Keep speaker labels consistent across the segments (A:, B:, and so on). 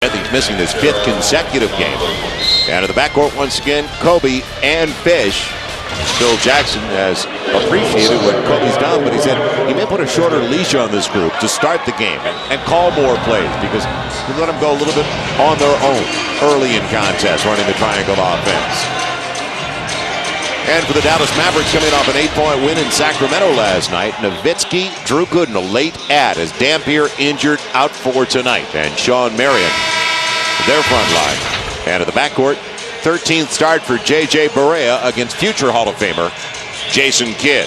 A: He's missing his 5th consecutive game. And in the backcourt once again, Kobe and Fish. Phil Jackson has appreciated what Kobe's done, but he said he may put a shorter leash on this group to start the game and call more plays because he let them go a little bit on their own early in contests, running the triangle offense. And for the Dallas Mavericks, coming off an 8-point win in Sacramento last night, Nowitzki, Drew Gooden, a late add as Dampier injured out for tonight. And Sean Marion, their front line. And at the backcourt, 13th start for J.J. Barea against future Hall of Famer Jason Kidd.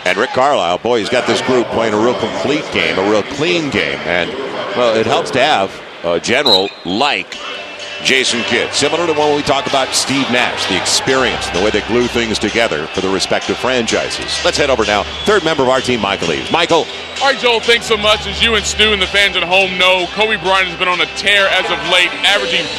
A: And Rick Carlisle, boy, he's got this group playing a real complete game, a real clean game. And, well, it helps to have a general like Jason Kidd, similar to when we talk about Steve Nash, the experience, the way they glue things together for the respective franchises. Let's head over now. Third member of our team, Michael Eaves. Michael.
B: All right, Joel, thanks so much. As you and Stu and the fans at home know, Kobe Bryant has been on a tear as of late,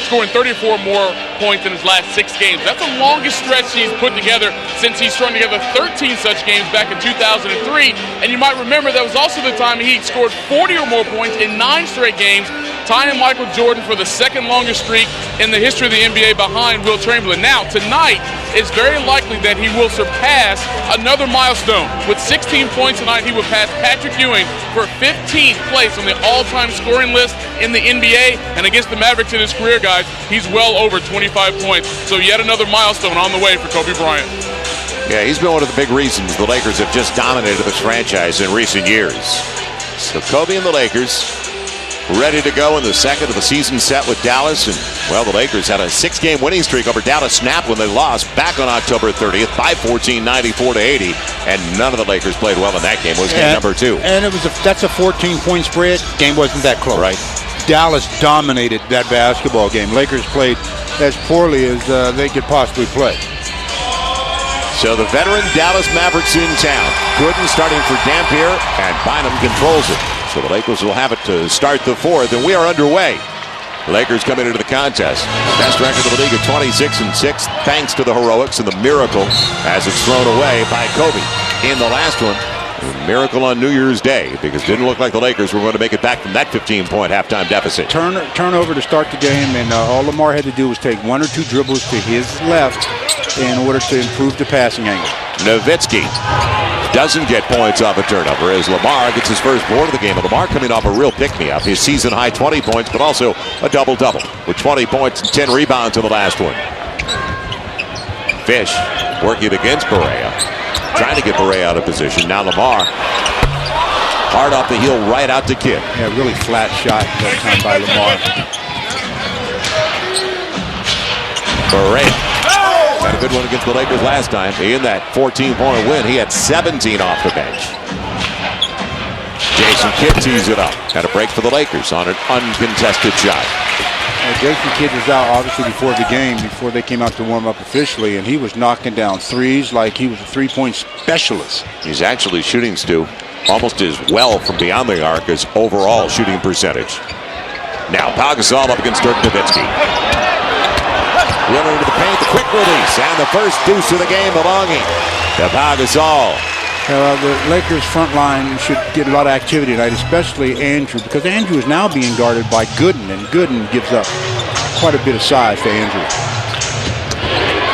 B: scoring 34 more points in his last 6 games. That's the longest stretch he's put together since he strung together 13 such games back in 2003. And you might remember that was also the time he scored 40 or more points in 9 straight games, tying Michael Jordan for the second longest streak in the history of the NBA behind Wilt Chamberlain. Now, tonight, it's very likely that he will surpass another milestone. With 16 points tonight, he will pass Patrick Ewing for 15th place on the all-time scoring list in the NBA. And against the Mavericks in his career, guys, he's well over 25 points. So yet another milestone on the way for Kobe Bryant.
A: Yeah, he's been one of the big reasons the Lakers have just dominated this franchise in recent years. So Kobe and the Lakers ready to go in the second of the season set with Dallas. And, well, the Lakers had a 6-game winning streak over Dallas, snapped when they lost back on October 30th by 14, 94-80. And none of the Lakers played well in that game. It was game number 2.
C: And that's a 14-point spread. Game wasn't that close.
A: Right.
C: Dallas dominated that basketball game. Lakers played as poorly as they could possibly play.
A: So the veteran Dallas Mavericks in town. Gooden starting for Dampier, and Bynum controls it. So the Lakers will have it to start the 4th, and we are underway. Lakers coming into the contest. Best record of the league at 26-6, thanks to the heroics and the miracle as it's thrown away by Kobe. In the last one, a miracle on New Year's Day, because it didn't look like the Lakers were going to make it back from that 15-point halftime deficit.
C: Turnover to start the game, and all Lamar had to do was take 1 or 2 dribbles to his left in order to improve the passing angle.
A: Nowitzki doesn't get points off a turnover as Lamar gets his first board of the game. And Lamar coming off a real pick-me-up. His season-high 20 points, but also a double-double with 20 points and 10 rebounds in the last one. Fish working against Barea, trying to get Barea out of position. Now Lamar hard off the heel right out to Kidd.
C: Yeah, really flat shot that time by Lamar.
A: Barea had a good one against the Lakers last time. In that 14-point win, he had 17 off the bench. Jason Kidd tees it up. Had a break for the Lakers on an uncontested shot.
C: Jason Kidd was out obviously before the game, before they came out to warm up officially, and he was knocking down threes like he was a 3-point specialist.
A: He's actually shooting, Stu, almost as well from beyond the arc as overall shooting percentage. Now Pau Gasol up against Dirk Nowitzki. Running into the paint, the quick release, and the first deuce of the game belonging to Pau Gasol.
C: The Lakers front line should get a lot of activity tonight, especially Andrew, because Andrew is now being guarded by Gooden, and Gooden gives up quite a bit of size to Andrew.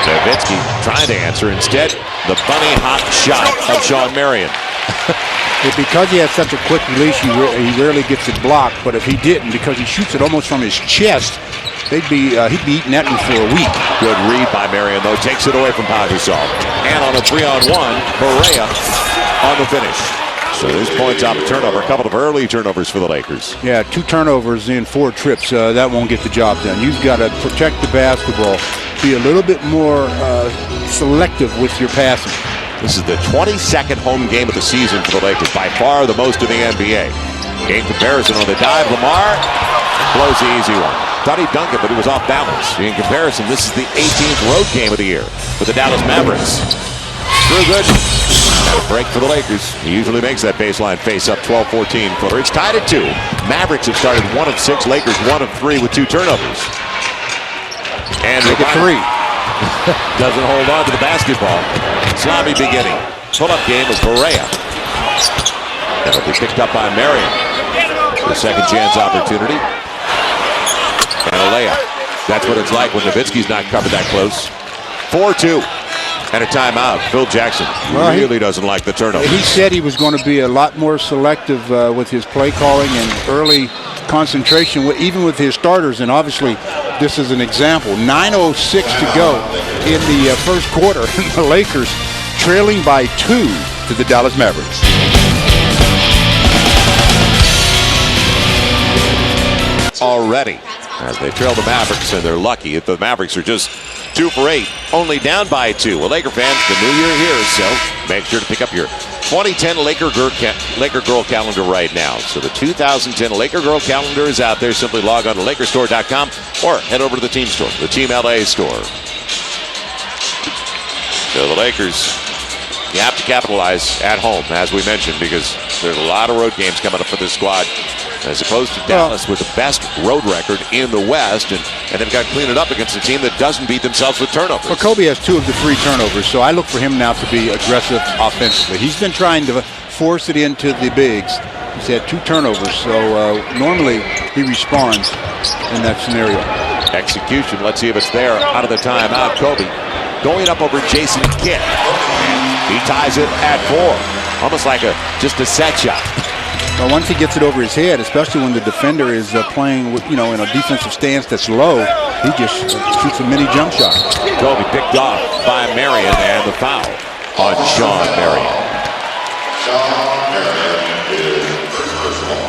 A: Nowitzki trying to answer. Instead, the bunny hop shot of Sean Marion.
C: Because he has such a quick release, he rarely gets it blocked, but if he didn't, because he shoots it almost from his chest, he'd be eating that one for a week.
A: Good read by Marion, though. Takes it away from Pau Gasol. And on a 3-on-1, Barea on the finish. So there's points off the turnover. A couple of early turnovers for the Lakers.
C: Yeah, 2 turnovers in 4 trips. That won't get the job done. You've got to protect the basketball. Be a little bit more selective with your passing.
A: This is the 22nd home game of the season for the Lakers. By far the most in the NBA. Game comparison on the dive. Lamar blows the easy one. Thought he'd dunk it, but he was off balance. In comparison, this is the 18th road game of the year for the Dallas Mavericks. Drew Gooden. And a break for the Lakers. He usually makes that baseline face-up 12-14 footer. It's tied at 2. Mavericks have started 1 of 6. Lakers 1 of 3 with 2 turnovers. And
C: make it 3.
A: Doesn't hold on to the basketball. Sloppy beginning. Pull-up game of Barea. That'll be picked up by Marion. The second chance opportunity. And a layup. That's what it's like when Nowitzki's not covered that close. 4-2. And a timeout. Phil Jackson really doesn't like the turnover.
C: He said he was going to be a lot more selective with his play calling and early concentration, even with his starters. And obviously, this is an example. 9:06 to go in the first quarter. The Lakers trailing by 2 to the Dallas Mavericks.
A: Already, as they trail the Mavericks, and they're lucky if the Mavericks are just 2 for 8, only down by 2. Well, Laker fans, the new year here, so make sure to pick up your 2010 Laker Girl calendar right now. So the 2010 Laker Girl calendar is out there. Simply log on to LakerStore.com or head over to the team store, the Team LA store. So the Lakers, you have to capitalize at home, as we mentioned, because there's a lot of road games coming up for this squad, as opposed to Dallas with the best road record in the West, and they've got to clean it up against a team that doesn't beat themselves with turnovers.
C: Well, Kobe has 2 of the 3 turnovers, so I look for him now to be aggressive offensively. He's been trying to force it into the bigs. He's had 2 turnovers, so normally he responds in that scenario.
A: Execution, let's see if it's there. Out of the timeout, Kobe going up over Jason Kidd. He ties it at 4, almost like just a set shot.
C: Well, once he gets it over his head, especially when the defender is playing, in a defensive stance that's low, he just shoots a mini jump shot.
A: Kobe picked off by Marion, and the foul on Sean Marion.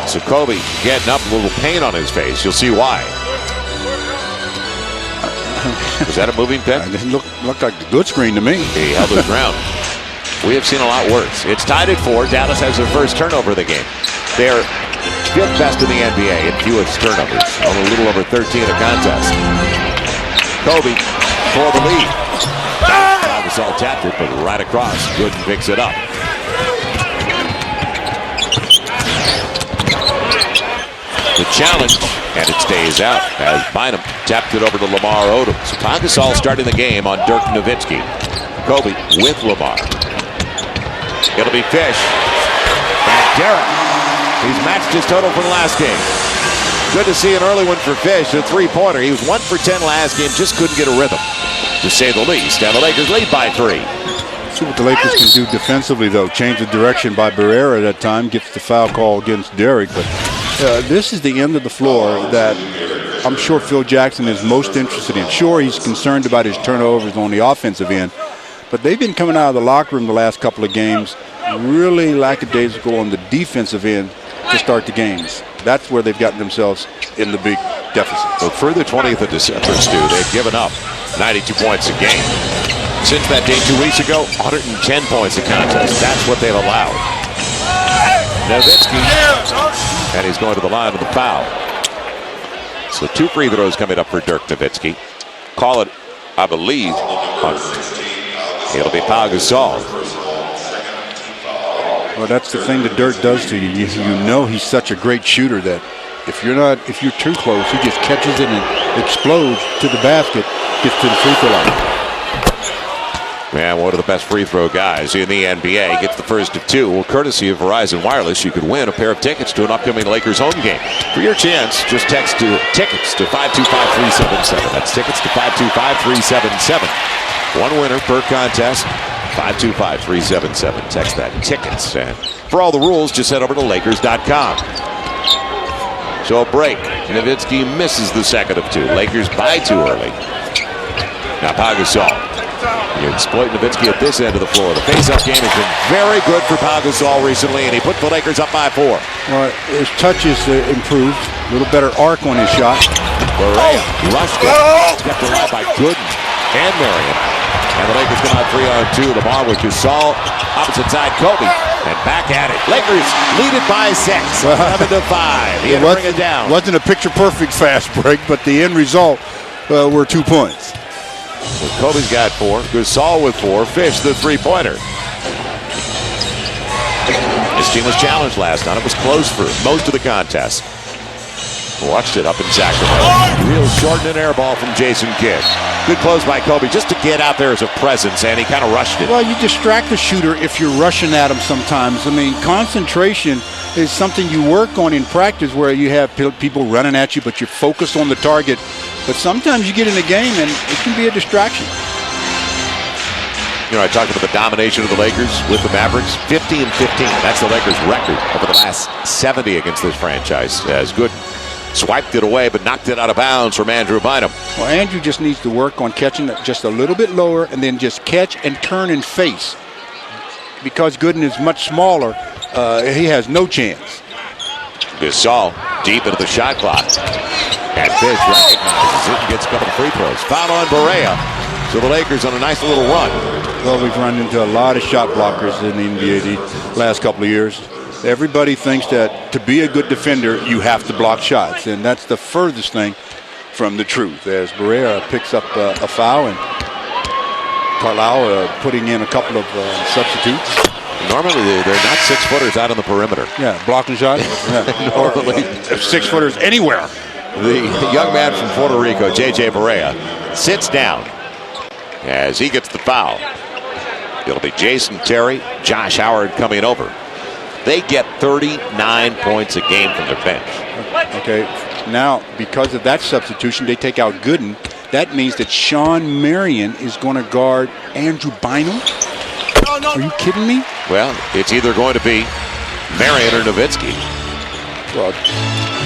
A: So Kobe getting up, a little pain on his face. You'll see why. Was that a moving pin?
C: It looked like a good screen to me.
A: He held his ground. We have seen a lot worse. It's tied at 4. Dallas has their first turnover of the game. They're 5th best in the NBA in fewest turnovers, only a little over 13 a contest. Kobe for the lead. Gasol tapped it, but right across. Gooden picks it up. The challenge, and it stays out as Bynum tapped it over to Lamar Odom. So Gasol starting the game on Dirk Nowitzki. Kobe with Lamar. It'll be Fish. And Derek. He's matched his total from the last game. Good to see an early one for Fish, a 3-pointer. He was 1 for 10 last game, just couldn't get a rhythm, to say the least. And the Lakers lead by 3.
C: See what the Lakers can do defensively, though. Change the direction by Barrera at that time, gets the foul call against Derek. But this is the end of the floor that I'm sure Phil Jackson is most interested in. Sure, he's concerned about his turnovers on the offensive end, but they've been coming out of the locker room the last couple of games really lackadaisical on the defensive end to start the games. That's where they've gotten themselves in the big deficit.
A: So through the 20th of December, Stu, they've given up 92 points a game. Since that day 2 weeks ago, 110 points a contest. That's what they've allowed. Nowitzki, and he's going to the line of the foul. So 2 free throws coming up for Dirk Nowitzki. Call it, I believe, it'll be Pau Gasol.
C: Well, that's the thing that Dirk does to you. You know he's such a great shooter that if you're too close, he just catches it and explodes to the basket, gets to the free throw line.
A: Man, one of the best free throw guys in the NBA. Gets the first of 2. Well, courtesy of Verizon Wireless, you could win a pair of tickets to an upcoming Lakers home game. For your chance, just text tickets to 525-377. That's tickets to 525-377. 1 winner per contest. 525-377. Text that tickets. And for all the rules, just head over to Lakers.com. So a break. Nowitzki misses the second of 2. Lakers by 2 early. Now Pau Gasol. You exploit Nowitzki at this end of the floor. The face-up game has been very good for Pau Gasol recently, and he put the Lakers up by 4.
C: Well, his touch is improved. A little better arc on his shot.
A: Barea rushed it. Kept alive by Gooden and Marion. And the Lakers come out 3-on-2. Lamar with Gasol. Opposite side, Kobe. And back at it. Lakers lead it by 6. 11-5. He had to bring it down.
C: Wasn't a picture-perfect fast break, but the end result were 2 points.
A: Well, Kobe's got 4. Gasol with 4. Fish the 3-pointer. His team was challenged last night. It was close for most of the contest. Watched it up in Sacramento. Real short and air ball from Jason Kidd. Good close by Kobe just to get out there as a presence, and he kind of rushed it.
C: Well, you distract the shooter if you're rushing at him sometimes. I mean, concentration is something you work on in practice where you have people running at you, but you're focused on the target. But sometimes you get in a game and it can be a distraction.
A: You know, I talked about the domination of the Lakers with the Mavericks. 50-15. That's the Lakers' record over the last 70 against this franchise. As Gooden swiped it away, but knocked it out of bounds from Andrew Bynum.
C: Well, Andrew just needs to work on catching it just a little bit lower and then just catch and turn and face. Because Gooden is much smaller, he has no chance.
A: Gasol deep into the shot clock. And Fish recognizes it and gets a couple of free throws. Foul on Barea. So the Lakers on a nice little run.
C: Well, we've run into a lot of shot blockers in the NBA the last couple of years. Everybody thinks that to be a good defender, you have to block shots. And that's the furthest thing from the truth. As Barea picks up a foul and Carlisle putting in a couple of substitutes.
A: Normally, they're not 6-footers out on the perimeter.
C: Yeah, blocking shots. Yeah.
A: Normally,
C: 6-footers anywhere.
A: The young man from Puerto Rico, J.J. Barea, sits down as he gets the foul. It'll be Jason Terry, Josh Howard coming over. They get 39 points a game from their bench.
C: Okay, now because of that substitution, they take out Gooden. That means that Sean Marion is going to guard Andrew Bynum. Are you kidding me?
A: Well, it's either going to be Marion or Nowitzki.
C: Well,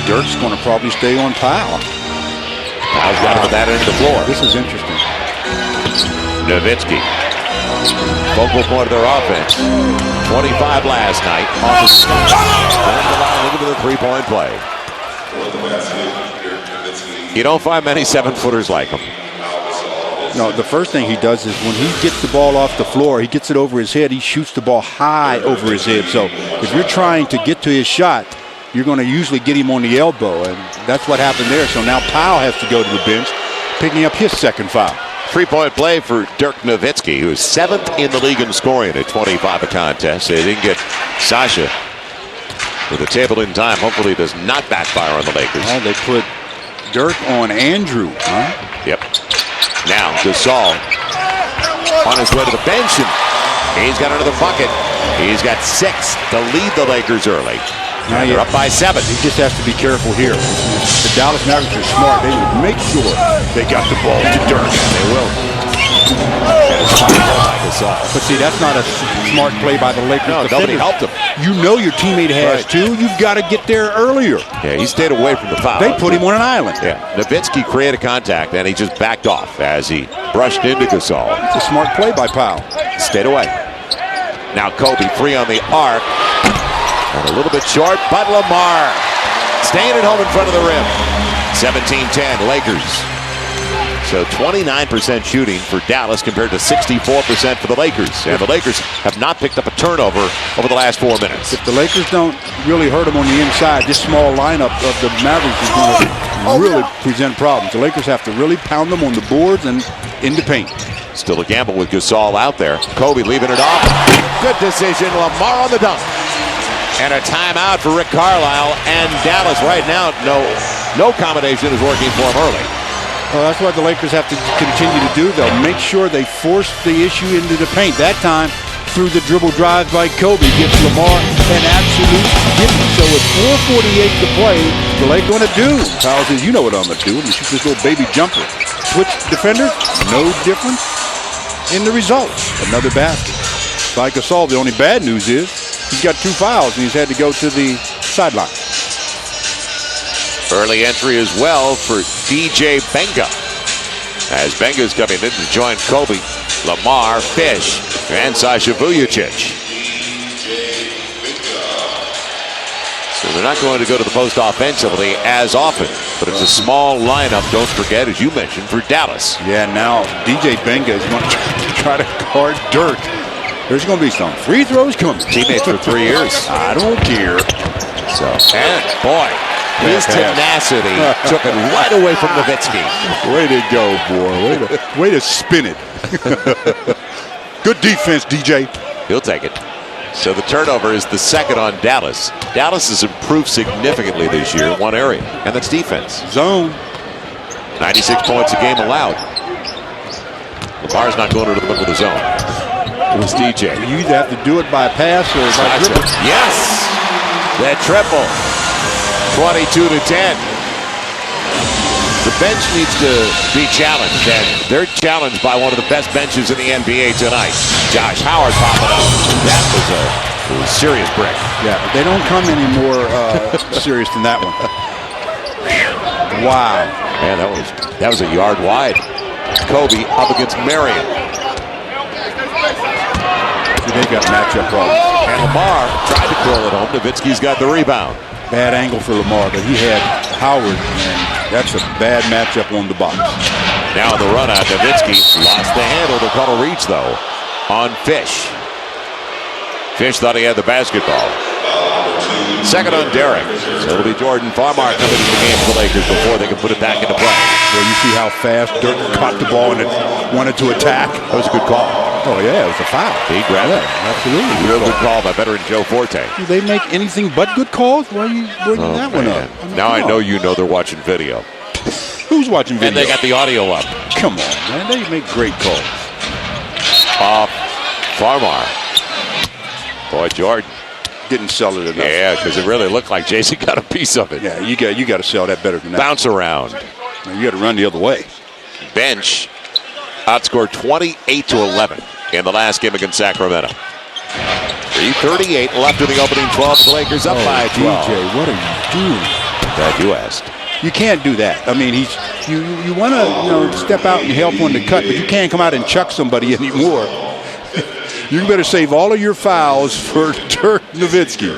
C: Dirk's going to probably stay on Powell.
A: Powell's got him that end of the floor.
C: This is interesting.
A: Nowitzki, focal point of their offense. 25 last night. Off the start. Look at the three-point play. You don't find many 7-footers like him.
C: No, the first thing he does is when he gets the ball off the floor, he gets it over his head, he shoots the ball high over his head. So if you're trying to get to his shot, you're going to usually get him on the elbow, and that's what happened there. So now Powell has to go to the bench, picking up his second foul.
A: Three-point play for Dirk Nowitzki, who is 7th in the league in scoring at 25 a contest. They didn't get Sasha with the table in time. Hopefully it does not backfire on the Lakers.
C: Well, they put Dirk on Andrew. Huh?
A: Yep. Now Gasol on his way to the bench, and he's got another bucket. He's got 6 to lead the Lakers early. Now they're up by 7.
C: He just has to be careful here. The Dallas Mavericks are smart. They would make sure they got the ball to Dirk.
A: They will.
C: But see, that's not a smart play by the Lakers.
A: No, nobody helped him.
C: You know your teammate has too. You've got to get there earlier.
A: Yeah, he stayed away from the foul.
C: They put him on an island.
A: Yeah, Nowitzki created contact, and he just backed off as he brushed into Gasol.
C: It's a smart play by Powell.
A: Stayed away. Now Kobe free on the arc. And a little bit short, but Lamar staying at home in front of the rim. 17-10 Lakers. So 29% shooting for Dallas compared to 64% for the Lakers. And the Lakers have not picked up a turnover over the last 4 minutes.
C: If the Lakers don't really hurt them on the inside, this small lineup of the Mavericks is going to really present problems. The Lakers have to really pound them on the boards and in the paint.
A: Still a gamble with Gasol out there. Kobe leaving it off. Good decision. Lamar on the dunk. And a timeout for Rick Carlisle. And Dallas right now, no combination is working for him early.
C: Well, that's what the Lakers have to continue to do. They'll make sure they force the issue into the paint. That time, through the dribble drive by Kobe, gives Lamar an absolute gift. So with 4:48 to play, what are they going to do? Powell says, you know what I'm going to do. I'm going to shoot this little baby jumper. Switch defenders, no difference in the results. Another basket by Gasol. The only bad news is he's got 2 fouls, and he's had to go to the sideline.
A: Early entry as well for DJ Benga. As Benga's coming in to join Kobe, Lamar, Fish, and Sasha Vujacic. So they're not going to go to the post offensively as often, but it's a small lineup, don't forget, as you mentioned, for Dallas.
C: Yeah, now DJ Benga is going to try to guard Dirk. There's going to be some free throws coming.
A: Teammates for 3 years.
C: I don't care.
A: So, and boy, his tenacity took it right away from Nowitzki.
C: Way to go, boy. Way to spin it. Good defense, DJ.
A: He'll take it. So the turnover is the second on Dallas. Dallas has improved significantly this year in one area, and that's defense.
C: Zone.
A: 96 points a game allowed. Lamar's not going into the book with the zone. It was DJ.
C: You either have to do it by pass or by dribble.
A: Yes. That triple. 22-10. The bench needs to be challenged, and they're challenged by one of the best benches in the NBA tonight. Josh Howard popping up. That was a serious break.
C: Yeah, they don't come any more serious than that one. Wow.
A: Man, that was a yard wide. Kobe up against Marion.
C: They got matchup problems.
A: And Lamar tried to curl it home. Nowitzki's got the rebound.
C: Bad angle for Lamar, but he had Howard, and that's a bad matchup on the box.
A: Now the run out, Nowitzki lost the handle. They'll call a reach, though, on Fish. Fish thought he had the basketball. Second on Derek. So it'll be Jordan Farmar coming into the game for the Lakers before they can put it back into play.
C: Well, you see how fast Dirk caught the ball and it wanted to attack.
A: That was a good call.
C: Oh, yeah, it was a foul.
A: He grabbed it.
C: Absolutely.
A: Real good call by veteran Joe Forte.
C: Do they make anything but good calls? Why are you bringing that one up?
A: Now I know you know they're watching video.
C: Who's watching video?
A: And they got the audio up.
C: Come on, man. They make great calls.
A: Farmar. Boy, Jordan.
C: Didn't sell it enough.
A: Yeah, because it really looked like Jason got a piece of it.
C: Yeah, you got to sell that better than that.
A: Bounce around.
C: You got to run the other way.
A: Bench outscored 28-11 in the last game against Sacramento. 3:38 left in the opening 12. The Lakers up by 12.
C: DJ, what are you doing?
A: Glad you asked.
C: You can't do that. I mean, you want to step out and help on the cut, but you can't come out and chuck somebody anymore. You better save all of your fouls for Dirk Nowitzki.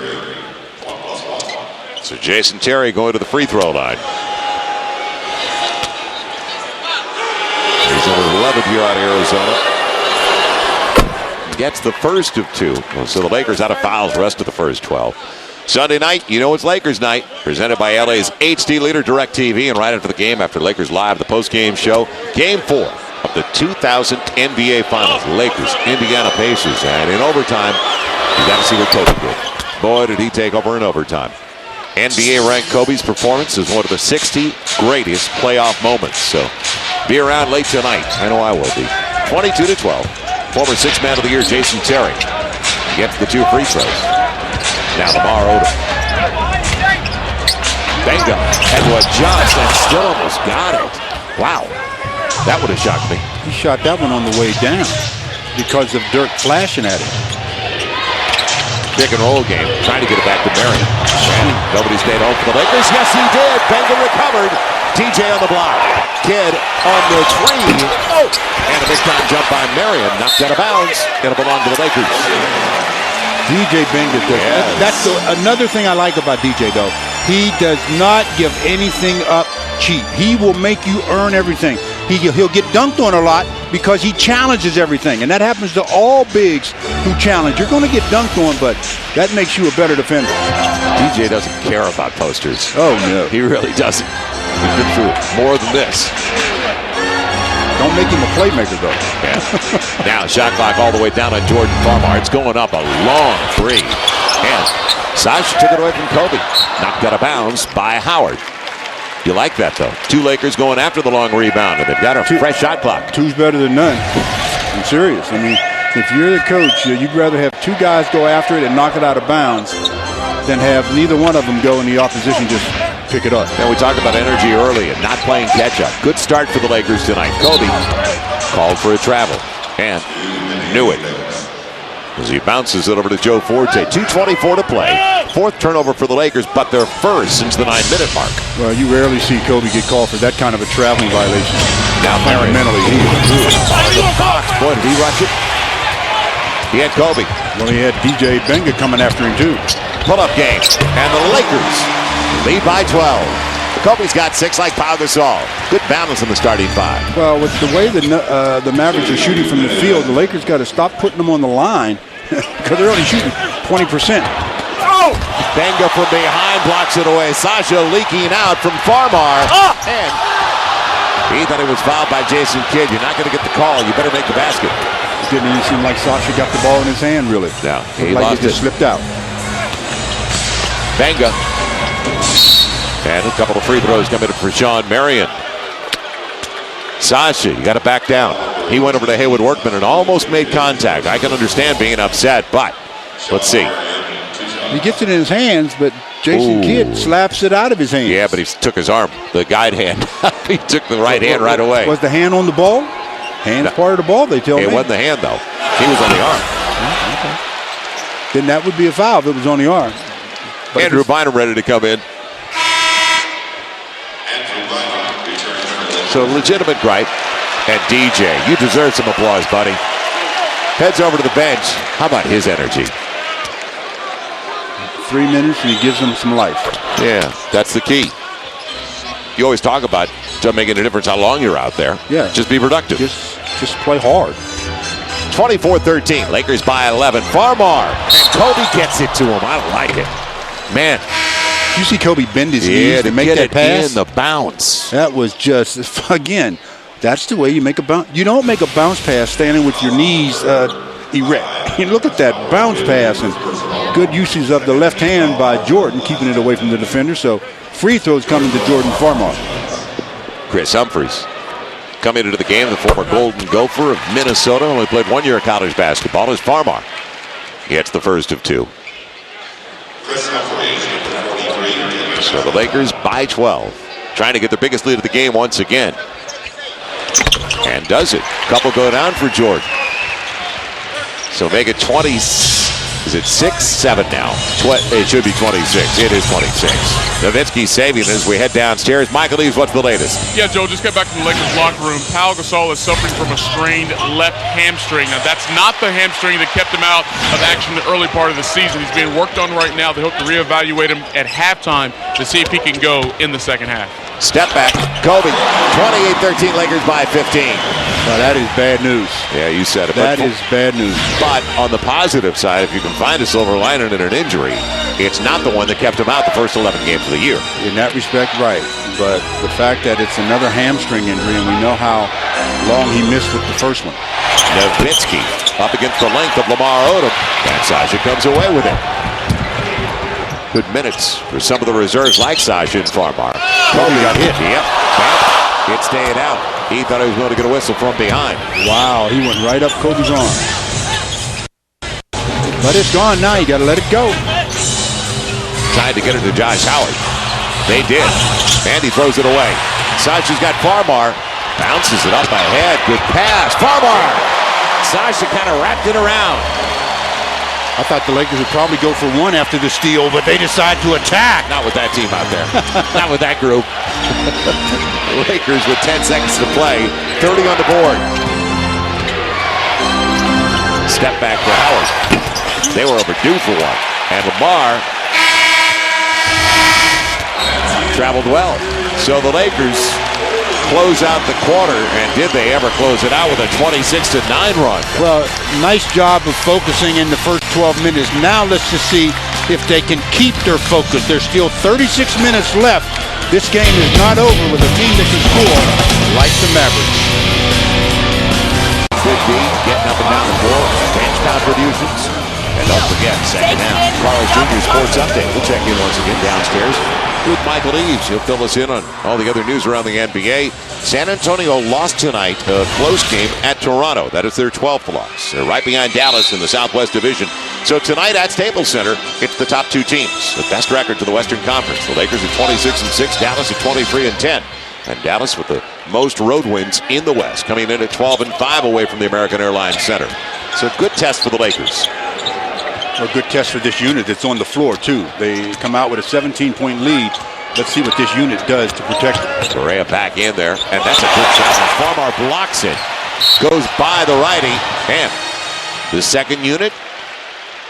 A: So Jason Terry going to the free throw line. He's in his 11th year out of Arizona. Gets the first of two. So the Lakers out of fouls the rest of the first 12. Sunday night, you know it's Lakers night. Presented by LA's HD leader DirecTV. And right after the game, after Lakers Live, the post-game show, Game 4 of the 2000 NBA Finals. Lakers, Indiana Pacers. And in overtime, you got to see what Kobe did. Boy, did he take over in overtime. NBA ranked Kobe's performance as one of the 60 greatest playoff moments. So be around late tonight. I know I will be. 22-12. Former sixth man of the year, Jason Terry, gets the two free throws. Now Lamar Odom. Benga had to adjust and still almost got it. Wow. That would have shocked me.
C: He shot that one on the way down because of Dirk flashing at him.
A: Pick and roll game, trying to get it back to Marion. Nobody stayed home for the Lakers. Yes, he did. Benga recovered. TJ on the block. Kid on the three. Oh! And a big time jump by Marion. Knocked out of bounds. It'll belong to the Lakers.
C: DJ Benga.
A: Yes.
C: That's another thing I like about DJ, though. He does not give anything up cheap. He will make you earn everything. He'll get dunked on a lot because he challenges everything. And that happens to all bigs who challenge. You're going to get dunked on, but that makes you a better defender.
A: DJ doesn't care about posters.
C: Oh, no.
A: He really doesn't. He's been through more than this.
C: Don't make him a playmaker, though.
A: Yeah. Now, shot clock all the way down on Jordan Farmar. It's going up a long three. And Sasha took it away from Kobe. Knocked out of bounds by Howard. You like that, though. Two Lakers going after the long rebound, and they've got a fresh shot clock.
C: Two's better than none. I'm serious. I mean, if you're the coach, you'd rather have two guys go after it and knock it out of bounds than have neither one of them go and the opposition just pick it up.
A: And we talked about energy early and not playing catch-up. Good start for the Lakers tonight. Kobe called for a travel and knew it as he bounces it over to Joe Forte. 2:24 to play. Fourth turnover for the Lakers, but their first since the 9-minute mark.
C: Well, you rarely see Kobe get called for that kind of a traveling violation.
A: Now
C: fundamentally, he is
A: boy, did he rush it? He had Kobe.
C: Well, he had DJ Benga coming after him, too.
A: Pull-up game, and the Lakers lead by 12. Kobe's got 6 like Pau Gasol. Good balance in the starting 5.
C: Well, with the way the Mavericks are shooting from the field, the Lakers got to stop putting them on the line because they're only shooting 20%.
A: Oh! Benga from behind blocks it away. Sasha leaking out from Farmar. And he thought he was fouled by Jason Kidd. You're not going to get the call. You better make the basket.
C: It didn't even seem like Sasha got the ball in his hand, really.
A: No, he
C: lost it. Just slipped out.
A: Benga. And a couple of free throws coming for Sean Marion. Sasha, you got to back down. He went over to Haywood Workman and almost made contact. I can understand being upset, but let's see.
C: He gets it in his hands, but Jason Kidd slaps it out of his hands.
A: Yeah, but he took his arm, the guide hand. He took the right hand right away.
C: Was the hand on the ball? Hand's part of the ball, they tell me.
A: It wasn't the hand, though. He was on the arm.
C: Okay. Then that would be a foul if it was on the arm. But
A: Andrew Bynum ready to come in. So legitimate gripe. And DJ, you deserve some applause, buddy. Heads over to the bench. How about his energy?
C: 3 minutes and he gives them some life.
A: Yeah, that's the key. You always talk about it doesn't make any difference how long you're out there.
C: Yeah.
A: Just be productive.
C: Just play hard.
A: 24-13. Lakers by 11. Farmar. And Kobe gets it to him. I like it. Man.
C: You see Kobe bend his knees to make that pass?
A: In the bounce.
C: That was just, again, that's the way you make a bounce. You don't make a bounce pass standing with your knees erect. You look at that bounce pass and good usage of the left hand by Jordan, keeping it away from the defender. So free throws coming to Jordan Farmar.
A: Chris Humphries coming into the game, the former Golden Gopher of Minnesota, only played 1 year of college basketball, is Farmar. He hits the first of two. So the Lakers by 12, trying to get the biggest lead of the game once again. And does it. Couple go down for Jordan. So make it 20. Is it 6-7 now? It should be 26. It is 26. Nowitzki saving as we head downstairs. Michael Eaves, what's the latest?
B: Yeah, Joe, just got back from the Lakers locker room. Pau Gasol is suffering from a strained left hamstring. Now, that's not the hamstring that kept him out of action the early part of the season. He's being worked on right now. They hope to reevaluate him at halftime to see if he can go in the second half.
A: Step back. Kobe. 28-13, Lakers by 15.
C: Well, that is bad news.
A: Yeah, you said it.
C: That is bad news.
A: But on the positive side, if you can find a silver lining in an injury, it's not the one that kept him out the first 11 games of the year.
C: In that respect, right. But the fact that it's another hamstring injury, and we know how long he missed with the first one.
A: Nowitzki up against the length of Lamar Odom. And Sasha comes away with it. Good minutes for some of the reserves like Sasha and Farmar. Kobe got hit. Yep. It stayed out. He thought he was going to get a whistle from behind.
C: Wow, he went right up Kobe's arm. But it's gone now. You got to let it go.
A: Tried to get it to Josh Howard. They did. And he throws it away. Sasha's got Farmar. Bounces it up ahead. Good pass. Farmar. Sasha kind of wrapped it around.
C: I thought the Lakers would probably go for one after the steal, but they decide to attack.
A: Not with that team out there. Not with that group. Lakers with 10 seconds to play. 30 on the board. Step back for Howard. They were overdue for one. And Lamar traveled well. So the Lakers close out the quarter, and did they ever close it out with a 26-9 run?
C: Well, nice job of focusing in the first 12 minutes. Now let's just see if they can keep their focus. There's still 36 minutes left. This game is not over with a team that can score like the Mavericks.
A: Big D getting up and down the floor. Bench contributions. And don't forget, second half, Carlos Jr. Sports Update. We'll check in once again downstairs with Michael Eaves. He'll fill us in on all the other news around the NBA. San Antonio lost tonight, a close game at Toronto. That is their 12th loss. They're right behind Dallas in the Southwest Division. So tonight at Staples Center, it's the top two teams. The best record to the Western Conference. The Lakers at 26-6, Dallas at 23-10. And Dallas with the most road wins in the West, coming in at 12-5 away from the American Airlines Center. So good test for the Lakers.
C: A good test for this unit that's on the floor, too. They come out with a 17-point lead. Let's see what this unit does to protect it.
A: Correa back in there, and that's a good shot. Farmar blocks it. Goes by the righty, and the second unit,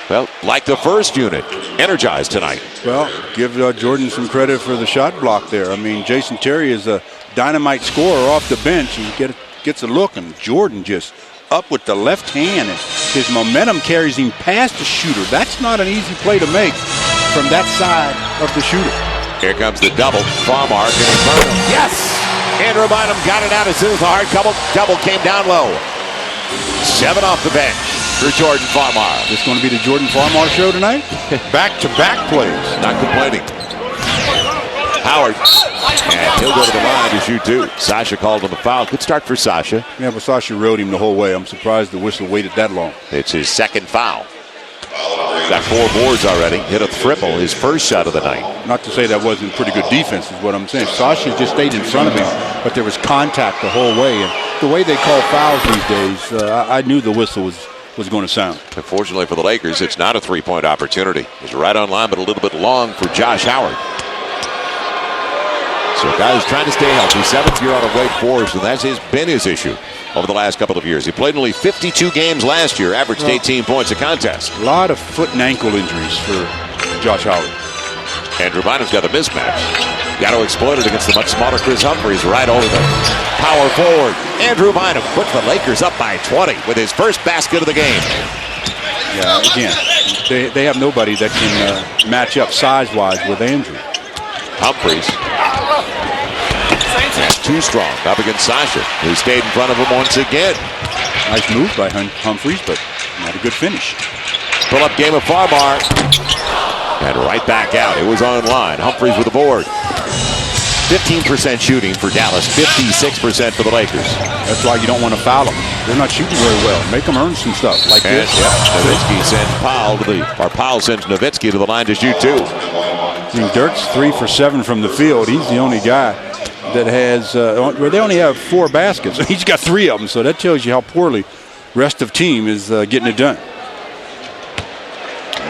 A: well, like the first unit, energized tonight.
C: Well, give Jordan some credit for the shot block there. I mean, Jason Terry is a dynamite scorer off the bench. He gets a look, and Jordan just up with the left hand, and his momentum carries him past the shooter. That's not an easy play to make from that side of the shooter.
A: Here comes the double. Farmar can he burn him? Yes! Andrew Bynum got it out as soon as the hard double came down low. 7 off the bench for Jordan Farmar.
C: This going to be the Jordan Farmar show tonight? Back-to-back plays.
A: Not complaining. Howard, and he'll go to the line to shoot two. Sasha called on the foul. Good start for Sasha.
C: Yeah, but Sasha rode him the whole way. I'm surprised the whistle waited that long.
A: It's his second foul. Got 4 boards already. Hit a triple, his first shot of the night.
C: Not to say that wasn't pretty good defense is what I'm saying. Sasha just stayed in front of him, but there was contact the whole way. And the way they call fouls these days, I knew the whistle was going to sound.
A: Unfortunately for the Lakers, it's not a three-point opportunity. It's right on line, but a little bit long for Josh Howard. So a guy who's trying to stay healthy, 7th year out of Wake Forest, and that's been his issue over the last couple of years. He played only 52 games last year, averaged 18 points a contest.
C: A lot of foot and ankle injuries for Josh Howard.
A: Andrew Bynum's got the mismatch. Got to exploit it against the much smaller Chris Humphries right over the power forward. Andrew Bynum puts the Lakers up by 20 with his first basket of the game.
C: Yeah, again, they have nobody that can match up size-wise with Andrew.
A: Humphries. That's too strong up against Sasha, who stayed in front of him once again.
C: Nice move by Humphries, but not a good finish.
A: Pull-up game of Farmar. And right back out. It was online. Humphries with the board. 15% shooting for Dallas, 56% for the Lakers.
C: That's why you don't want to foul them. They're not shooting very well. Make them earn some stuff like this.
A: Yep. Nowitzki sends Powell sends Nowitzki to the line to shoot 2.
C: I mean, Dirk's 3 for 7 from the field. He's the only guy that has, they only have 4 baskets. He's got 3 of them, so that tells you how poorly rest of team is getting it done.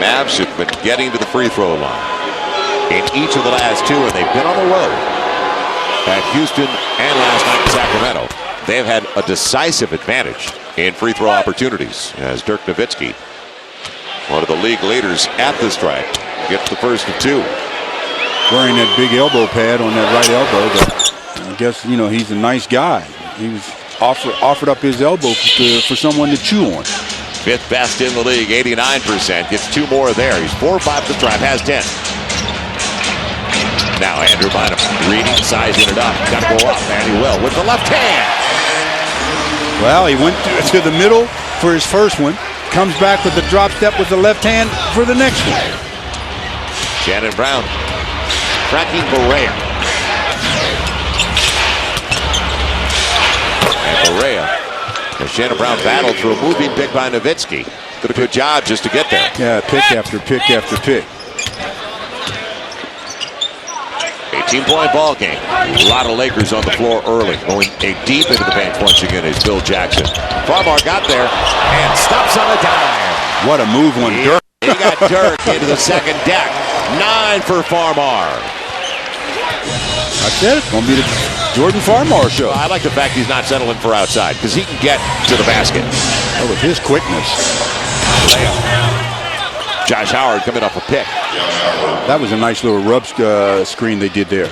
A: Mavs have been getting to the free throw line in each of the last 2, and they've been on the road at Houston and last night in Sacramento. They've had a decisive advantage in free throw opportunities as Dirk Nowitzki, one of the league leaders at the stripe, gets the first of 2.
C: Wearing that big elbow pad on that right elbow, but I guess, he's a nice guy. He was offered up his elbow for someone to chew on.
A: 5th best in the league, 89%. Gets 2 more there. He's 4 or 5 to the stripe, has 10. Now Andrew Bynum reading, sizing it up. Got to go up, and he will with the left hand.
C: Well, he went to the middle for his first one. Comes back with the drop step with the left hand for the next one.
A: Shannon Brown tracking Barea. And Barea. And Shannon Brown battled through a moving pick by Nowitzki. Did a good job just to get there.
C: Yeah, pick after pick after pick.
A: 18-point ball game. A lot of Lakers on the floor early. Going deep into the bench once again is Bill Jackson. Farmar got there and stops on a dime.
C: What a move on Dirk.
A: He got Dirk into the second deck. 9 for Farmar.
C: I said it's going to be the Jordan Farmar show.
A: Well, I like the fact he's not settling for outside because he can get to the basket.
C: Oh, with his quickness.
A: Josh Howard coming off a pick.
C: That was a nice little rub screen they did there.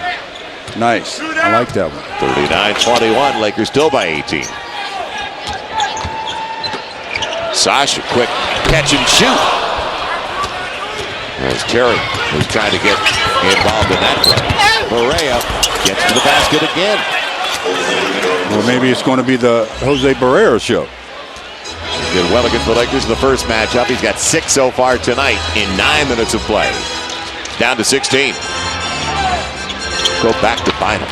C: Nice. I like that one.
A: 39-21. Lakers still by 18. Sasha, quick catch and shoot. As Terry was trying to get involved in that play. Barea gets to the basket again.
C: Well, maybe it's going to be the Jose Barrera show.
A: Did well against the Lakers in the first matchup. He's got 6 so far tonight in 9 minutes of play. Down to 16. Go back to Bynum.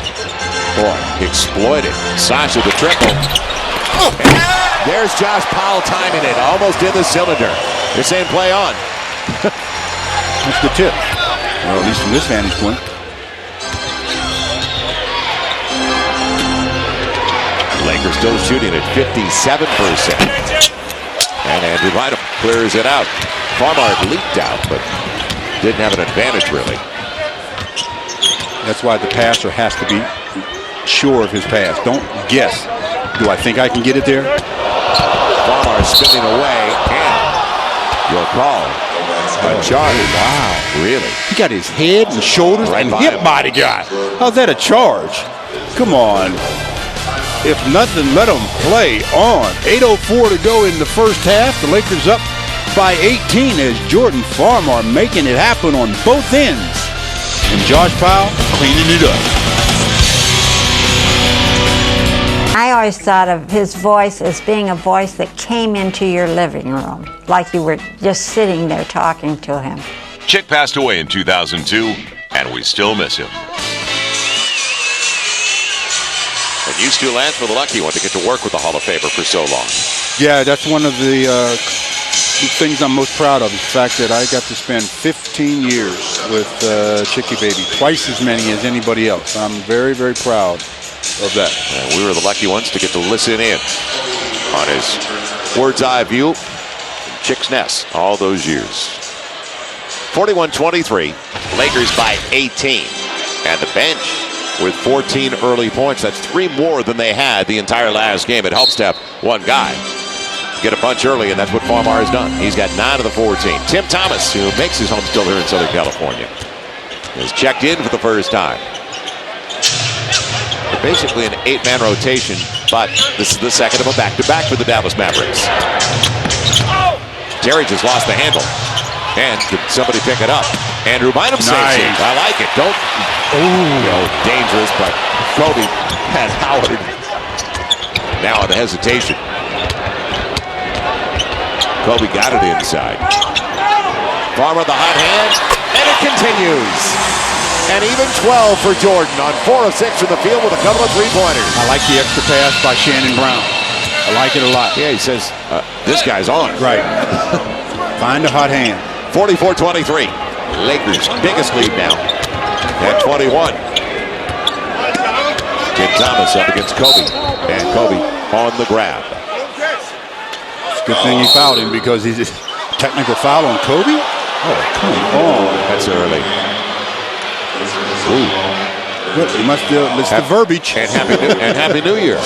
A: Boy, exploited. Sasha the triple. Oh. There's Josh Powell timing it. Almost in the cylinder. They're saying play on.
C: That's the tip. Well, at least from this vantage point.
A: Lakers still shooting at 57%. And Andrew Bynum clears it out. Farmar leaked out, but didn't have an advantage, really.
C: That's why the passer has to be sure of his pass. Don't guess. Do I think I can get it there?
A: Farmar spinning away, and your call. A charge.
C: Wow.
A: Really?
C: He got his head and shoulders
A: right
C: and hip body guy. How's that a charge? Come on. If nothing, let them play on. 8:04 to go in the first half. The Lakers up by 18 as Jordan Farmar making it happen on both ends. And Josh Powell cleaning it up.
D: I always thought of his voice as being a voice that came into your living room, like you were just sitting there talking to him.
E: Chick passed away in 2002, and we still miss him.
A: And you, Stu Lance, were the lucky one to get to work with the Hall of Famer for so long.
C: Yeah, that's one of the the things I'm most proud of is the fact that I got to spend 15 years with Chicky Baby, twice as many as anybody else. I'm very, very proud of that.
A: And we were the lucky ones to get to listen in on his bird's eye view from Chick's Nest all those years. 41-23, Lakers by 18. And the bench with 14 early points. That's 3 more than they had the entire last game. It helps to have one guy get a bunch early, and that's what Farmar has done. He's got 9 of the 14. Tim Thomas, who makes his home still here in Southern California, is checked in for the first time. They're basically an 8-man rotation, but this is the second of a back-to-back for the Dallas Mavericks. Terry just lost the handle. And could somebody pick it up? Andrew Bynum saves it. I like it. Don't. Dangerous, but Kobe had Howard. Now the hesitation. Kobe got it inside. Farmer the hot hand, and it continues. And even 12 for Jordan on 4 of 6 from the field with a couple of three-pointers.
C: I like the extra pass by Shannon Brown. I like it a lot.
A: Yeah, he says, this guy's on.
C: Right. Find a hot hand.
A: 44-23. Lakers' biggest lead now at 21. Tim Thomas up against Kobe. And Kobe on the grab.
C: It's a good thing he fouled him because he's a technical foul on Kobe? Oh, come on.
A: That's early. Ooh.
C: Look, you must listen to verbiage.
A: And Happy New Year.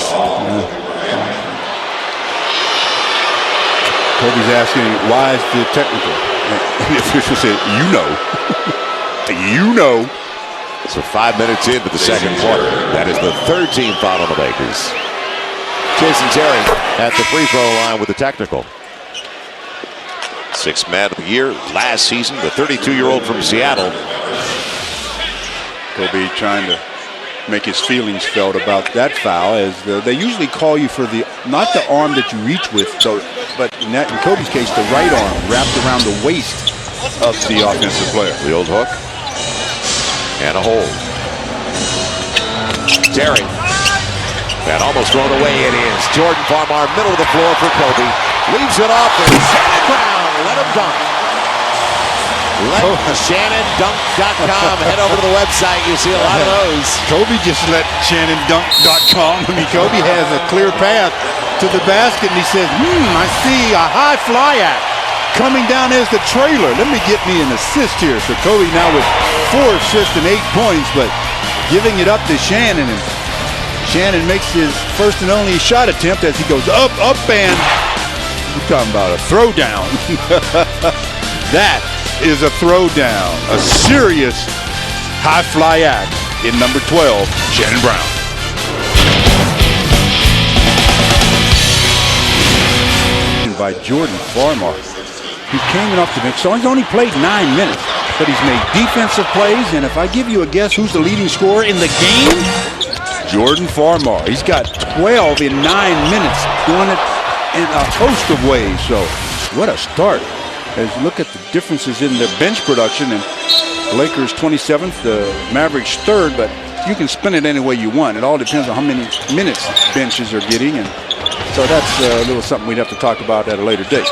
C: Kobe's asking, why is the technical? And the official said, you know. You know.
A: So 5 minutes into the second quarter. That is the third team foul on the Lakers. Jason Terry at the free throw line with the technical. 6th man of the year last season, the 32-year-old from Seattle.
C: Kobe trying to make his feelings felt about that foul, as they usually call you for not the arm that you reach with, but in Kobe's case, the right arm wrapped around the waist of the offensive player.
A: The old hook and a hold. Terry, that almost thrown away. It is Jordan Farmar, middle of the floor for Kobe, leaves it off and Shannon Brown, let him dunk. Let ShannonDunk.com. Head over to the website. You see a lot of those.
C: Kobe just let ShannonDunk.com. I mean, Kobe has a clear path to the basket, and he says, I see a high fly act coming down as the trailer. Let me get me an assist here. So Kobe now with 4 assists and 8 points, but giving it up to Shannon. And Shannon makes his first and only shot attempt as he goes up, and we're talking about a throwdown. That is a throwdown, a serious high fly act in number 12, Shannon Brown. By Jordan Farmar, who came in off the bench, so he's only played 9 minutes, but he's made defensive plays, and if I give you a guess who's the leading scorer in the game, Jordan Farmar. He's got 12 in 9 minutes, doing it in a host of ways, so what a start. As you look at the differences in their bench production, and the Lakers 27th, the Mavericks 3rd, but you can spin it any way you want. It all depends on how many minutes benches are getting, and so that's a little something we'd have to talk about at a later date.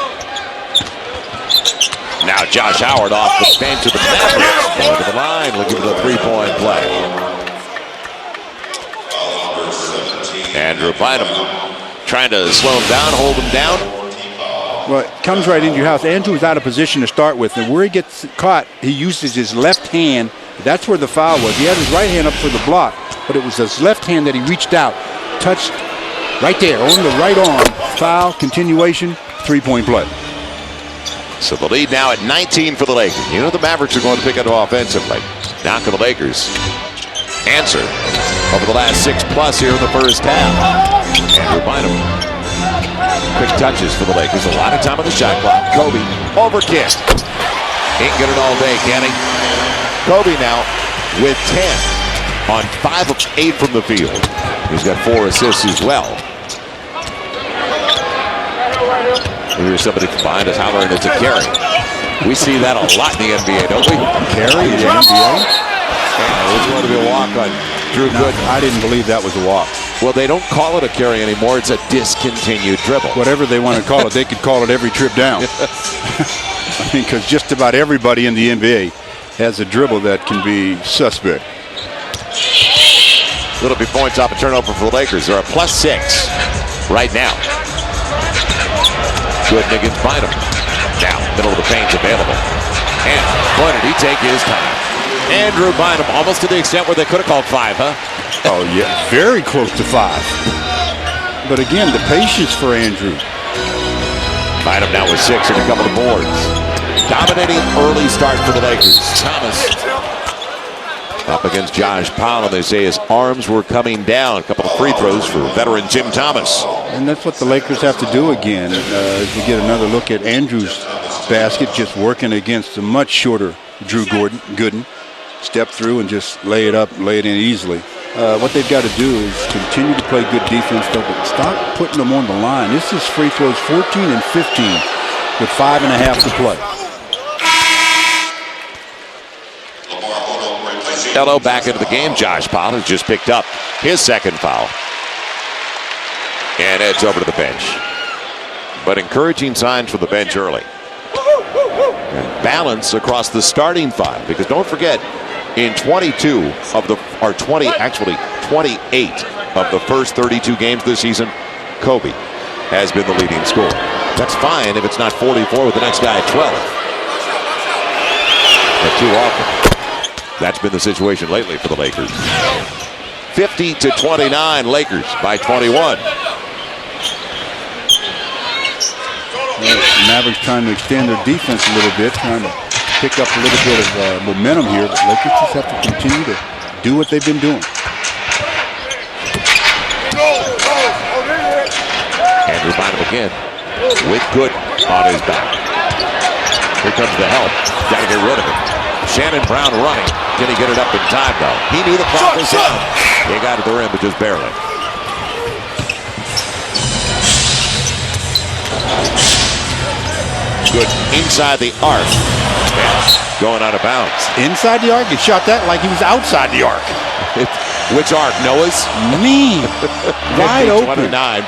A: Now Josh Howard off the bench of the Mavericks. Going to the line, looking for the three-point play. Andrew Bynum trying to slow him down, hold him down.
C: Well, it comes right into your house. Andrew was out of position to start with, and where he gets caught, he uses his left hand. That's where the foul was. He had his right hand up for the block, but it was his left hand that he reached out, touched right there on the right arm. Foul, continuation, three-point play.
A: So the lead now at 19 for the Lakers. You know the Mavericks are going to pick it up offensively. Now can the Lakers answer over the last 6+ here in the first half. Andrew Bynum. Quick touches for the Lakers. A lot of time on the shot clock. Kobe overkick. Ain't get it all day, can he? Kobe now with 10 on 5 of 8 from the field. He's got 4 assists as well. Here's somebody behind us hollering it's a carry. We see that a lot in the NBA, don't we?
C: Carry in the NBA?
A: Yeah, it was going to be a walk on Drew Gooden.
C: I didn't believe that was a walk.
A: Well, they don't call it a carry anymore. It's a discontinued dribble.
C: Whatever they want to call it, they could call it every trip down. I mean, because just about everybody in the NBA has a dribble that can be suspect.
A: Little before points off a turnover for the Lakers. They're a +6 right now. Good against Bynum. Now, middle of the paint's available. And boy, did he take his time. Andrew Bynum, almost to the extent where they could have called 5, huh?
C: Oh, yeah, very close to 5. But again, the patience for Andrew.
A: Bynum now with 6 and a couple of boards. Dominating early start for the Lakers. Thomas up against Josh Powell, and they say his arms were coming down. A couple of free throws for veteran Tim Thomas.
C: And that's what the Lakers have to do again. As we get another look at Andrew's basket, just working against a much shorter Drew Gooden. Step through and just lay it up, lay it in easily. What they've got to do is continue to play good defense, though, but stop putting them on the line. This is free throws 14 and 15 with 5.5 to play.
A: Hello back into the game. Josh Powell has just picked up his second foul. And it's over to the bench. But encouraging signs from the bench early. And balance across the starting 5. Because don't forget, in 28 of the first 32 games this season, Kobe has been the leading scorer. That's fine if it's not 44 with the next guy at 12. But too often, that's been the situation lately for the Lakers. 50-29, Lakers by 21.
C: Mavericks trying to extend their defense a little bit, trying to pick up a little bit of momentum here. But Lakers just have to continue to do what they've been doing.
A: Andrew Bynum again with Good on his back. Here comes the help. Got to get rid of it. Shannon Brown running. Can he get it up in time, though? He knew the clock was down. He got to the rim, but just barely. Good inside the arc. Yeah, going out of bounds.
C: Inside the arc? He shot that like he was outside the arc.
A: Which arc? Noah's?
C: Mean. Wide open.
A: 29.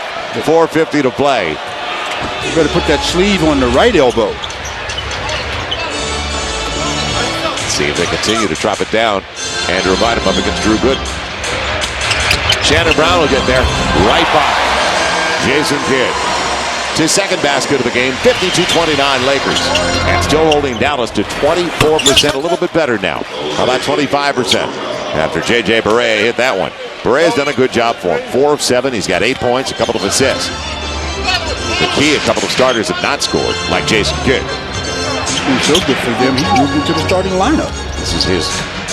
A: 4:50 to play.
C: You better put that sleeve on the right elbow.
A: See if they continue to drop it down. Andrew Bynum up against Drew Gooden. Shannon Brown will get there. Right by Jason Kidd. It's his second basket of the game. 52-29 Lakers. And still holding Dallas to 24%. A little bit better now. How about 25%? After J.J. Barea hit that one. Barea's done a good job for him. 4 of 7. He's got 8 points, a couple of assists. The key, a couple of starters have not scored, like Jason Kidd.
C: It's so good for them. He moved into the starting lineup.
A: This is his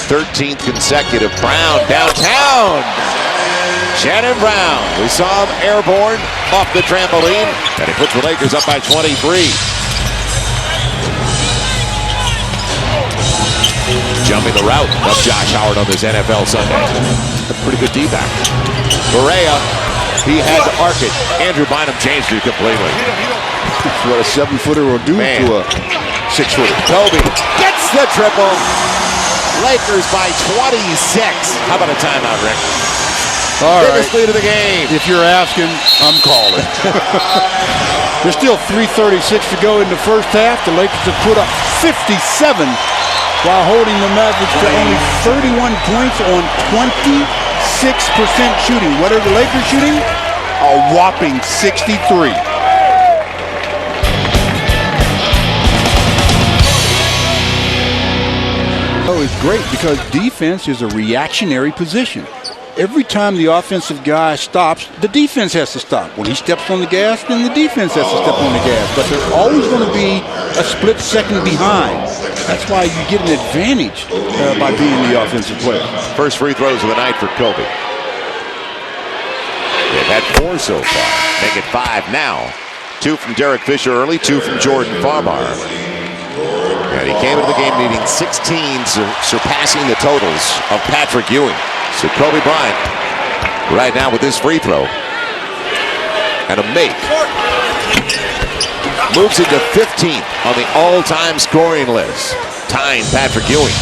A: 13th consecutive. Brown downtown. Shannon Brown. We saw him airborne off the trampoline, and he puts the Lakers up by 23. Jumping the route of Josh Howard on this NFL Sunday. A pretty good D-back. Barea, he had to arc it. Andrew Bynum changed it completely.
C: That's what a 7-footer will do to a 6-footer.
A: Kobe gets the triple. Lakers by 26. How about a timeout, Rick?
C: All
A: biggest lead of the game.
C: If you're asking, I'm calling. There's still 3:36 to go in the first half. The Lakers have put up 57 while holding the Mavericks to only 31 points on 26% shooting. What are the Lakers shooting? A whopping 63. Oh, it's great because defense is a reactionary position. Every time the offensive guy stops, the defense has to stop. When he steps on the gas, then the defense has to step on the gas. But there's always going to be a split second behind. That's why you get an advantage by being the offensive player.
A: First free throws of the night for Kobe. They've had 4 so far. Make it 5 now. 2 from Derek Fisher early, 2 from Jordan Farmar. And he came into the game needing 16, surpassing the totals of Patrick Ewing. So Kobe Bryant right now with this free throw and a make moves into 15th on the all-time scoring list, tying Patrick Ewing.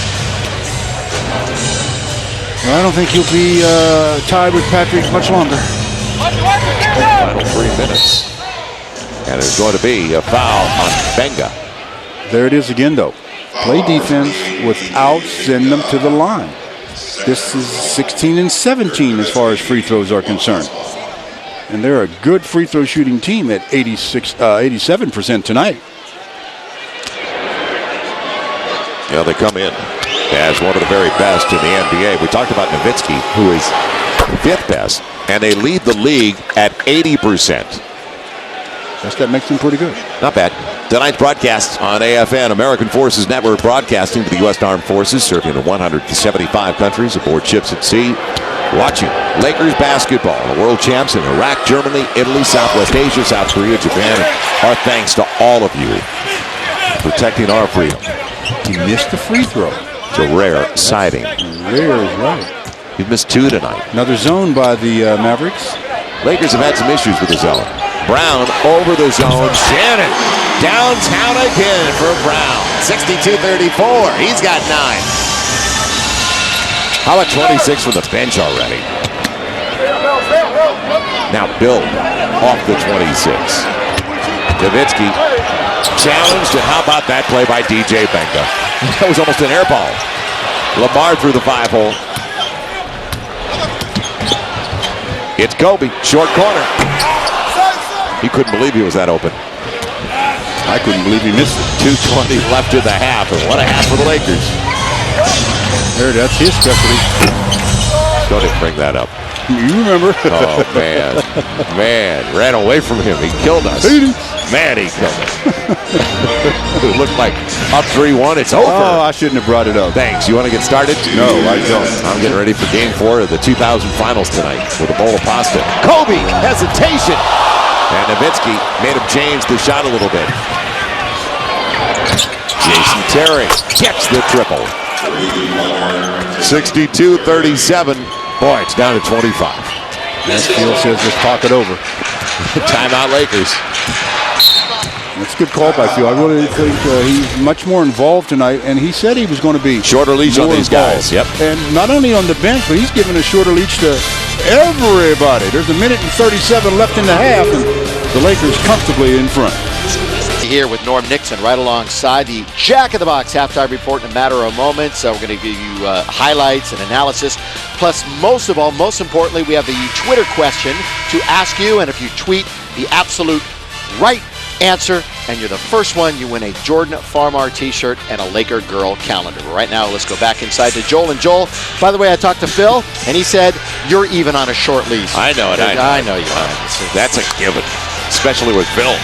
C: Well, I don't think he'll be tied with Patrick much longer.
A: Final 3 minutes. And there's going to be a foul on Benga.
C: There it is again, though. Play defense without sending them to the line. This is 16 and 17 as far as free throws are concerned. And they're a good free throw shooting team at 87% tonight.
A: Yeah, they come in as one of the very best in the NBA. We talked about Nowitzki, who is 5th best, and they lead the league at 80%.
C: That makes them pretty good.
A: Not bad. Tonight's broadcast on AFN, American Forces Network, broadcasting to the U.S. Armed Forces, serving in 175 countries aboard ships at sea. Watching Lakers basketball, the world champs in Iraq, Germany, Italy, Southwest Asia, South Korea, Japan. Our thanks to all of you protecting our freedom.
C: He missed the free throw.
A: It's a rare sighting.
C: Rare is right.
A: You've missed 2 tonight.
C: Another zone by the Mavericks.
A: Lakers have had some issues with the zone. Brown over the zone. Shannon downtown again for Brown. 62-34. He's got 9. How about 26 from the bench already? Now Bill off the 26. Nowitzki challenged, and how about that play by DJ Benga? That was almost an air ball. Lamar through the 5-hole. It's Kobe, short corner. He couldn't believe he was that open.
C: I couldn't believe he missed it.
A: 2:20 left in the half, and what a half for the Lakers.
C: That's his specialty.
A: Don't even bring that up.
C: You remember?
A: Oh, man, ran away from him. He killed us. Man, he killed us. It looked like up 3-1. It's over.
C: Oh, I shouldn't have brought it up.
A: Thanks. You want to get started?
C: No, I don't.
A: I'm getting ready for Game 4 of the 2000 Finals tonight with a bowl of pasta. Kobe, hesitation. And Nowitzki made him change the shot a little bit. Jason Terry gets the triple. 62-37. Boy, it's down to 25.
C: Mansfield says let's talk it over.
A: Timeout Lakers.
C: That's a good call by Phil. I really think he's much more involved tonight, and he said he was going to be
A: shorter leash on these guys. Yep.
C: And not only on the bench, but he's giving a shorter leash to everybody. There's 1:37 left in the half, and the Lakers comfortably in front.
F: Here with Norm Nixon right alongside the Jack of the Box halftime report in a matter of moments. We're going to give you highlights and analysis. Plus, most of all, most importantly, we have the Twitter question to ask you. And if you tweet the absolute right answer and you're the first one, you win a Jordan Farmar t-shirt and a Laker girl calendar. But right now, let's go back inside to Joel. And Joel, by the way, I talked to Phil, and he said you're even on a short leash.
A: I know it.
F: I know you are.
A: That's a given, especially with Phil.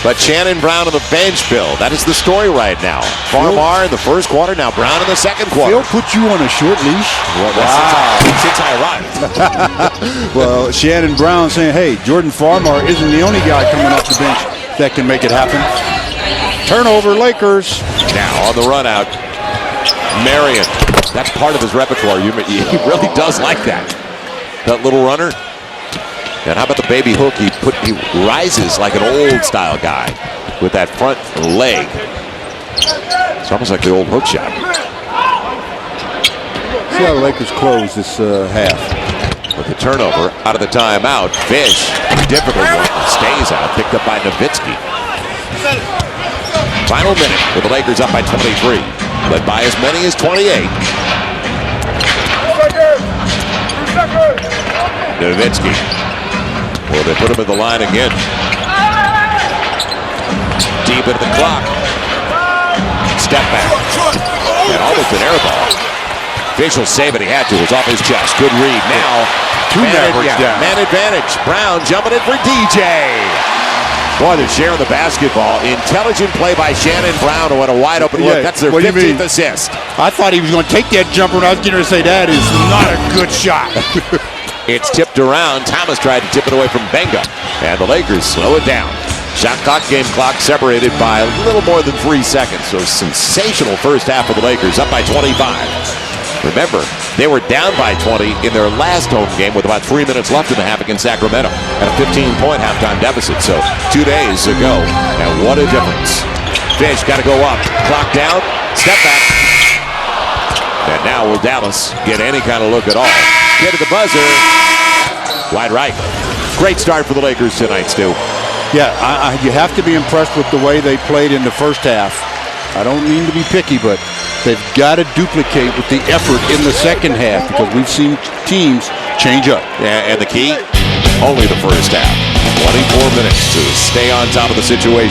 A: But Shannon Brown on the bench, Bill. That is the story right now. Farmar in the first quarter, now Brown in the second quarter.
C: Phil put you on a short leash?
A: Well, since I arrived.
C: Well, Shannon Brown saying, hey, Jordan Farmar isn't the only guy coming off the bench that can make it happen. Turnover, Lakers.
A: Now on the run out, Marion. That's part of his repertoire. He really does like that. That little runner. And how about the baby hook? He rises like an old style guy with that front leg. It's almost like the old hook shot.
C: See how the Lakers close this half.
A: With the turnover out of the timeout, Fish, difficult one, stays out, picked up by Nowitzki. Final minute with the Lakers up by 23, led by as many as 28. Nowitzki. Well, they put him in the line again. Deep into the clock. Step back. And almost an air ball. Fish will save it. He had to. It was off his chest. Good read. Now, man advantage. Brown jumping in for DJ. Boy, they're sharing the basketball. Intelligent play by Shannon Brown, who had a wide open look. That's their 15th assist.
C: I thought he was going to take that jumper, and I was going to say that is not a good shot.
A: It's tipped around. Thomas tried to tip it away from Benga. And the Lakers slow it down. Shot clock, game clock separated by a little more than 3 seconds. So sensational first half for the Lakers, up by 25. Remember, they were down by 20 in their last home game with about 3 minutes left in the half against Sacramento at a 15-point halftime deficit. So 2 days ago, and what a difference. Fish got to go up. Clock down. Step back. And now will Dallas get any kind of look at all? Get to the buzzer. Wide right. Great start for the Lakers tonight, Stu.
C: Yeah, you have to be impressed with the way they played in the first half. I don't mean to be picky, but they've got to duplicate with the effort in the second half because we've seen teams change up.
A: And the key? Only the first half. 24 minutes to stay on top of the situation.